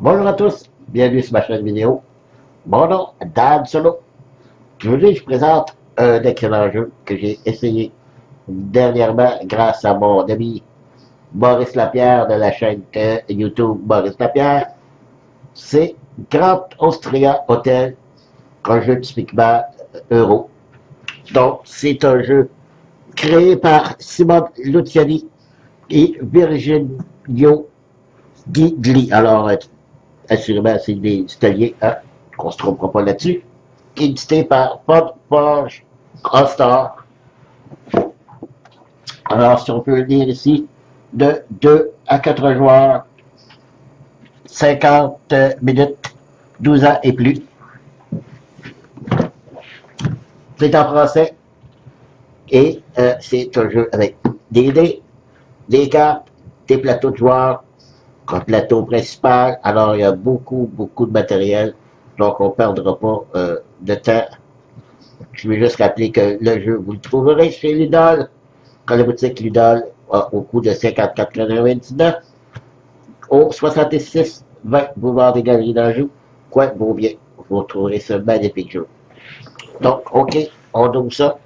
Bonjour à tous, bienvenue sur ma chaîne vidéo. Mon nom est Dan Solo. Aujourd'hui, je présente un excellent jeu que j'ai essayé dernièrement grâce à mon ami Maurice Lapierre de la chaîne YouTube Maurice Lapierre. C'est Grand Austria Hotel, un jeu typiquement euro. Donc, c'est un jeu créé par Simone Luciani et Virginio Gigli. Alors, assurément, c'est des Italiens, hein, qu'on se trompera pas là-dessus. Édité par Forge All-Star. Alors, si on peut lire ici, de 2 à 4 joueurs, 50 minutes, 12 ans et plus. C'est en français et c'est un jeu avec des dés, des cartes, des plateaux de joueurs, un plateau principal. Alors, il y a beaucoup de matériel, donc on ne perdra pas de temps. Je vais juste rappeler que le jeu, vous le trouverez chez Lidl, dans la boutique Lidl, au coût de 54,99 $, au 66 20 Boulevard des Galeries d'Anjou, coin Beaubien. Vous trouverez ce magnifique jeu. Donc, ok, on ouvre ça.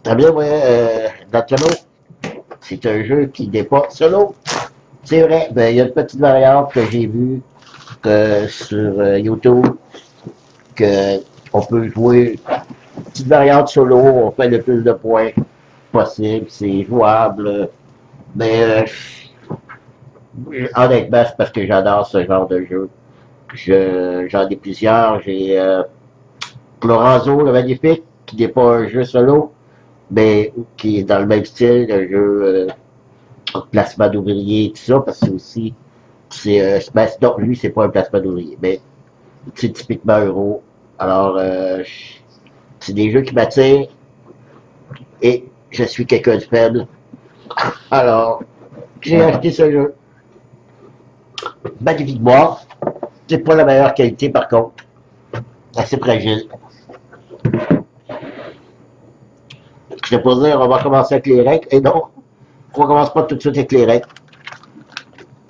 Très bien, ouais, Natono, c'est un jeu qui n'est pas solo. C'est vrai, ben, il y a une petite variante que j'ai vue sur YouTube, que on peut jouer une petite variante solo, on fait le plus de points possible, c'est jouable, mais honnêtement, c'est parce que j'adore ce genre de jeu. J'en ai plusieurs, j'ai Cloranzo, le magnifique, qui n'est pas un jeu solo, mais qui est dans le même style, un jeu placement d'ouvriers, tout ça, parce que aussi, ben, donc lui, c'est pas un placement d'ouvriers, mais c'est typiquement euro. Alors, c'est des jeux qui m'attirent, et je suis quelqu'un de faible. Alors, j'ai acheté ce jeu. Magnifique boîte. C'est pas la meilleure qualité, par contre. Assez fragile. Je vais pas dire, on va commencer avec les règles. Et non, on commence pas tout de suite avec les règles.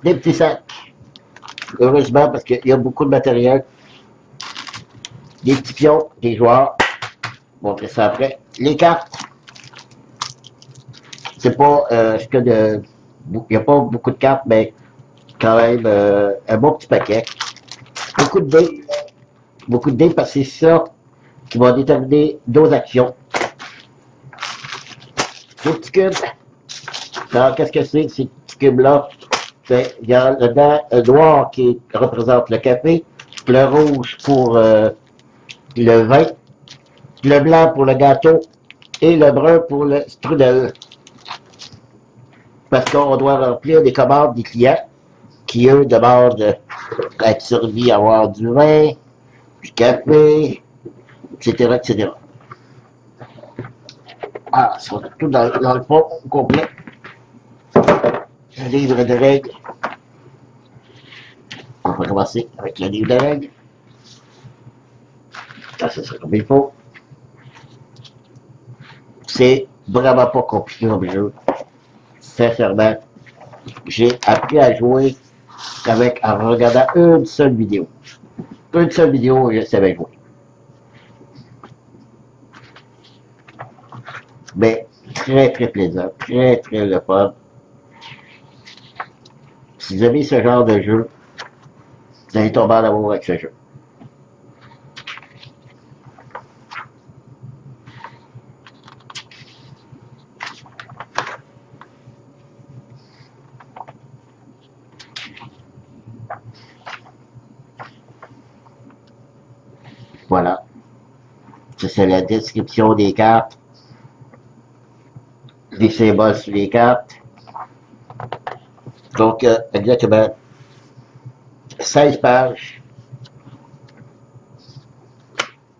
Des petits sacs. Heureusement, parce qu'il y a beaucoup de matériel. Des petits pions, des joueurs. On va montrer ça après. Les cartes. C'est pas ce que de. Il n'y a pas beaucoup de cartes, mais quand même un bon petit paquet. Beaucoup de dés. Beaucoup de dés parce que c'est ça qui va déterminer nos actions. Ces petits cubes. Alors, qu'est-ce que c'est, ces petits cubes-là? Il y a le noir qui représente le café, le rouge pour le vin, le blanc pour le gâteau et le brun pour le strudel. Parce qu'on doit remplir des commandes des clients qui, eux, demandent être servis à avoir du vin, du café, etc., etc. Ah, ils sont tout dans le fond complet. Le livre de règles. On va commencer avec le livre de règles. Ça, ce sera comme il faut. C'est vraiment pas compliqué comme jeu. Sincèrement, j'ai appris à jouer en regardant une seule vidéo. Une seule vidéo, je savais jouer. Mais très plaisant, très le fun. Si vous aimez ce genre de jeu, vous allez tomber en amour avec ce jeu. Voilà. Ça, c'est la description des cartes. Les symboles sur les cartes. Donc, exactement 16 pages.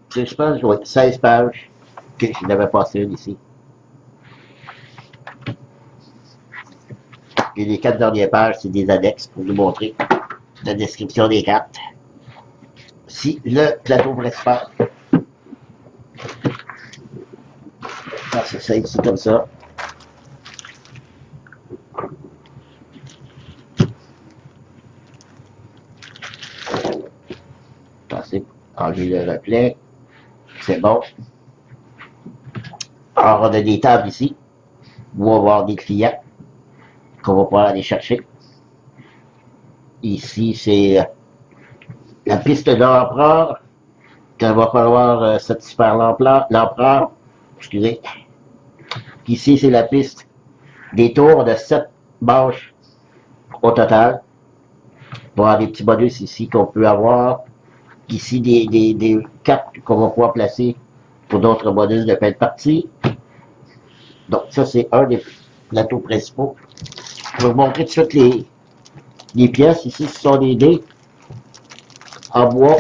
16 pages, oui, 16 pages. Ok, je n'avais passé une ici. Et les 4 dernières pages, c'est des annexes pour vous montrer la description des cartes. Si le plateau principal. Ah, c'est ça ici comme ça. enlever le reflet. C'est bon. Alors, on a des tables ici, où on va avoir des clients qu'on va pouvoir aller chercher. Ici, c'est la piste de l'empereur, qu'il va falloir satisfaire l'empereur. Excusez. Ici, c'est la piste des tours de 7 bâches au total. On va avoir des petits bonus ici qu'on peut avoir. Ici, des cartes qu'on va pouvoir placer pour d'autres bonus de fin de partie. Donc, ça, c'est un des plateaux principaux. Je vais vous montrer tout de suite les pièces. Ici, ce sont des dés en bois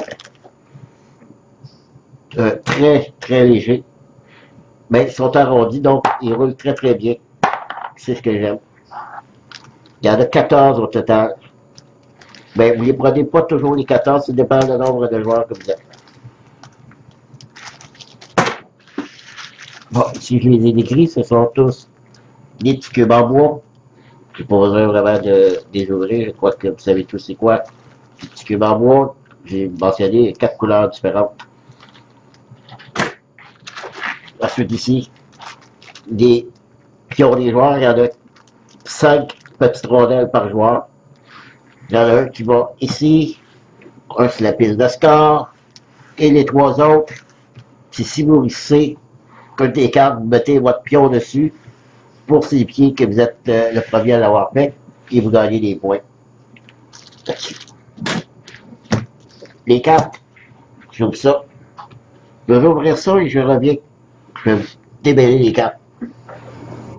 très, très légers. Mais ils sont arrondis, donc ils roulent très, très bien. C'est ce que j'aime. Il y en a 14 au total. Mais vous ne les prenez pas toujours les 14, ça dépend du nombre de joueurs que vous êtes. Bon, ici je les ai décrits, ce sont tous des petits cubes en bois. Je n'ai pas besoin vraiment de les ouvrir, je crois que vous savez tous c'est quoi. Des petits cubes en bois, j'ai mentionné 4 couleurs différentes. Ensuite ici, des pions des joueurs, il y en a 5 petites rondelles par joueur. Il y en a un qui va ici, un sur la piste de score, et les 3 autres, c'est si vous réussissez que des cartes, vous mettez votre pion dessus pour ces pieds que vous êtes le premier à l'avoir fait, et vous gagnez des points. Les cartes, j'ouvre ça. Je vais ouvrir ça et je reviens. Je vais déballer les cartes.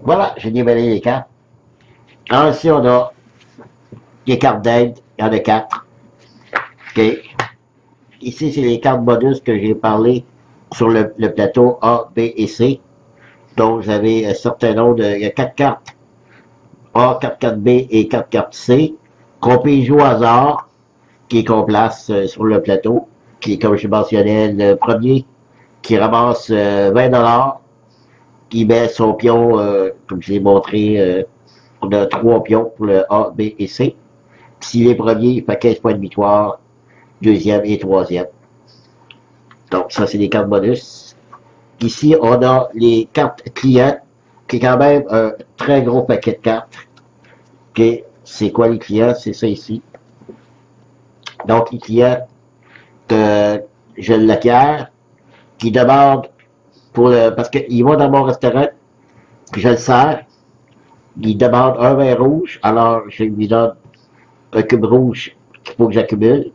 Voilà, j'ai déballé les cartes. Alors ici, on a des cartes d'aide. Il y en a 4. OK. Ici, c'est les cartes bonus que j'ai parlé sur le plateau A, B et C. Donc, vous avez un certain nombre de... Il y a 4 cartes A, 4 cartes B et 4 cartes C qu'on peut jouer au hasard, qu'on place sur le plateau, qui est, comme je mentionnais, le premier qui ramasse 20$, qui met son pion, comme je l'ai montré, on a 3 pions pour le A, B et C. S'il est premier, il fait 15 points de victoire, deuxième et troisième. Donc, ça, c'est les cartes bonus. Ici, on a les cartes clients, qui est quand même un très gros paquet de cartes. OK, c'est quoi les clients? C'est ça ici. Donc, les clients que je l'acquiers, qui demandent pour le, parce qu'il va dans mon restaurant, puis je le sers, il demande un vin rouge, alors je lui donne un cube rouge qu'il faut que j'accumule.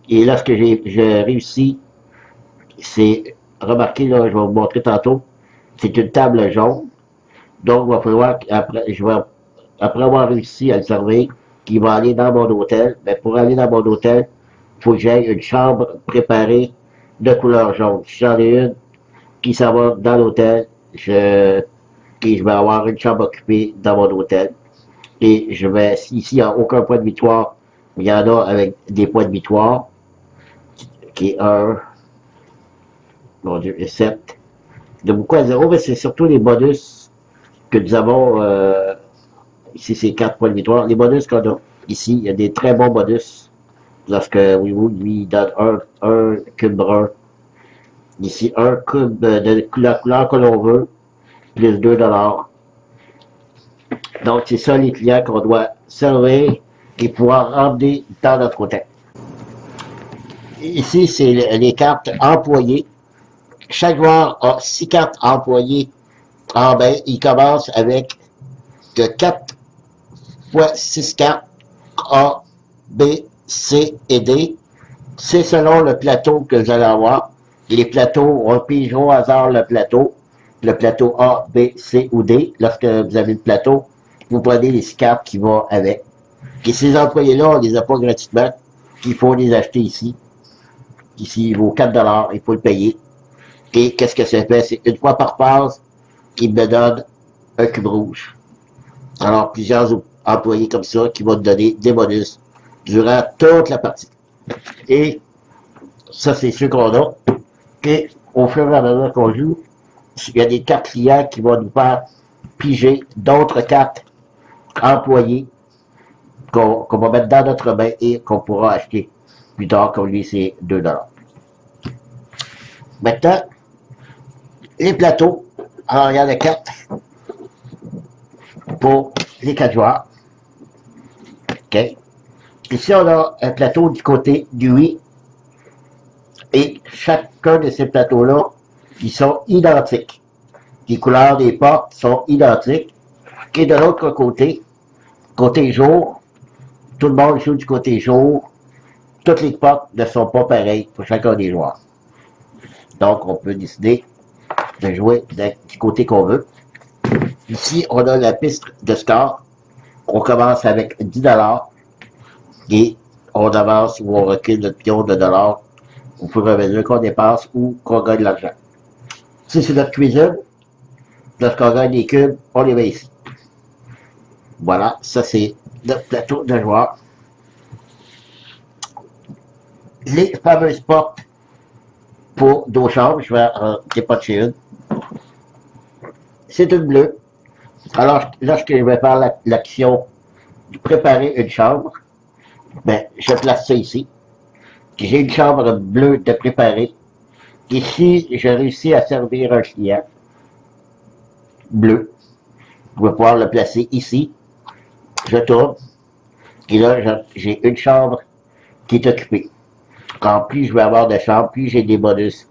Et là, ce que j'ai réussi, c'est, remarquez là, je vais vous montrer tantôt, c'est une table jaune. Donc, il va falloir qu'après, après avoir réussi à le servir, qu'il va aller dans mon hôtel. Mais pour aller dans mon hôtel, il faut que j'aille une chambre préparée de couleur jaune. Si j'en ai une qui s'en va dans l'hôtel, je vais avoir une chambre occupée dans mon hôtel. Et je vais, ici, il n'y a aucun point de victoire. Il y en a avec des points de victoire, qui est 1, mon Dieu, et 7. De beaucoup à 0, mais c'est surtout les bonus que nous avons, ici c'est 4 points de victoire. Les bonus qu'on a, ici, il y a des très bons bonus. Lorsque lui donne un cube brun. Ici, un cube de la couleur que l'on veut, plus 2$. Donc, c'est ça les clients qu'on doit servir et pouvoir emmener dans notre hôtel. Ici, c'est les cartes employées. Chaque joueur a 6 cartes employées en bain. Il commence avec 4 fois 6 cartes A, B, C et D. C'est selon le plateau que vous allez avoir. Les plateaux, on pige au hasard le plateau A, B, C ou D. Lorsque vous avez le plateau, vous prenez les 6 cartes qui vont avec. Et ces employés-là, on ne les a pas gratuitement. Il faut les acheter ici. Ici, il vaut 4$, il faut le payer. Et qu'est-ce que ça fait? C'est une fois par passe qu'il me donne un cube rouge. Alors, plusieurs employés comme ça qui vont te donner des bonus durant toute la partie. Et ça, c'est ce qu'on a. Et au fur et à mesure qu'on joue, il y a des cartes clients qui vont nous faire piger d'autres cartes employées qu'on va mettre dans notre main et qu'on pourra acheter Plus tard, comme lui, c'est 2 $. Maintenant, les plateaux, alors il y en a 4 pour les 4 joueurs. OK. Ici, on a un plateau du côté du oui. Et chacun de ces plateaux-là, ils sont identiques. Les couleurs des portes sont identiques. Et de l'autre côté jour, tout le monde joue du côté jour. Toutes les portes ne sont pas pareilles pour chacun des joueurs. Donc, on peut décider de jouer du côté qu'on veut. Ici, on a la piste de score. On commence avec 10 $ et on avance ou on recule notre pion de dollars au fur et à mesure qu'on dépasse ou qu'on gagne de l'argent. Si c'est notre cuisine, lorsqu'on gagne des cubes, on les met ici. Voilà, ça c'est notre plateau de joueurs. Les fameuses portes pour nos chambres, je vais en dépatcher une. C'est une bleue. Alors, lorsque je vais faire l'action de préparer une chambre, ben, je place ça ici. J'ai une chambre bleue de préparer. Ici, je réussis à servir un client bleu. Je vais pouvoir le placer ici. Je tourne. Et là, j'ai une chambre qui est occupée. En plus je vais avoir de chambres, plus j'ai des bonus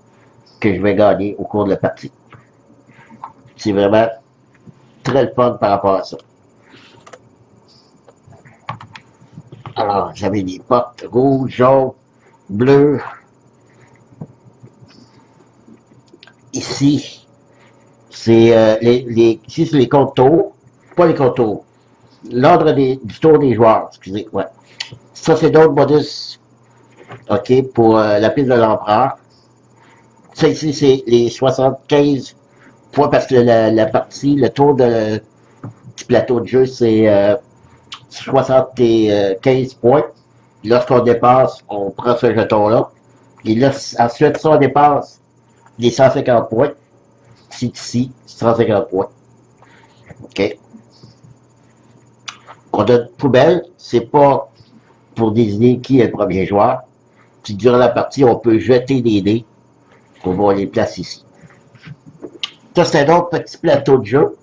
que je vais gagner au cours de la partie. C'est vraiment très le fun par rapport à ça. Alors, j'avais des portes rouges, jaunes, bleues. Ici, c'est ici, c'est les contours. Pas les contours. L'ordre du tour des joueurs, excusez. Ouais. Ça, c'est d'autres bonus. OK, pour la piste de l'empereur. Ça ici, c'est les 75 points parce que la partie, le tour du plateau de jeu, c'est 75 points. Lorsqu'on dépasse, on prend ce jeton-là. Et là, ensuite, si on dépasse les 150 points, c'est ici, 150 points. OK. On a une poubelle, c'est pas pour désigner qui est le premier joueur. Puis durant la partie, on peut jeter des dés. On va les placer ici. Ça, c'est un autre petit plateau de jeu.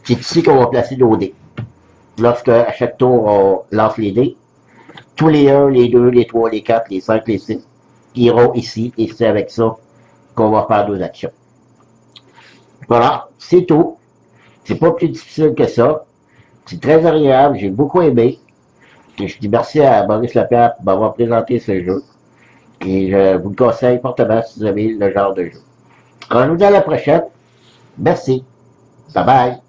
C'est ici qu'on va placer nos dés. Lorsque, à chaque tour, on lance les dés, tous les 1, les 2, les 3, les 4, les 5, les 6 iront ici. Et c'est avec ça qu'on va faire nos actions. Voilà, c'est tout. C'est pas plus difficile que ça. C'est très agréable. J'ai beaucoup aimé. Et je dis merci à Maurice Lapierre pour m'avoir présenté ce jeu. Et je vous le conseille fortement si vous avez le genre de jeu. Alors, je vous dis à la prochaine. Merci. Bye bye.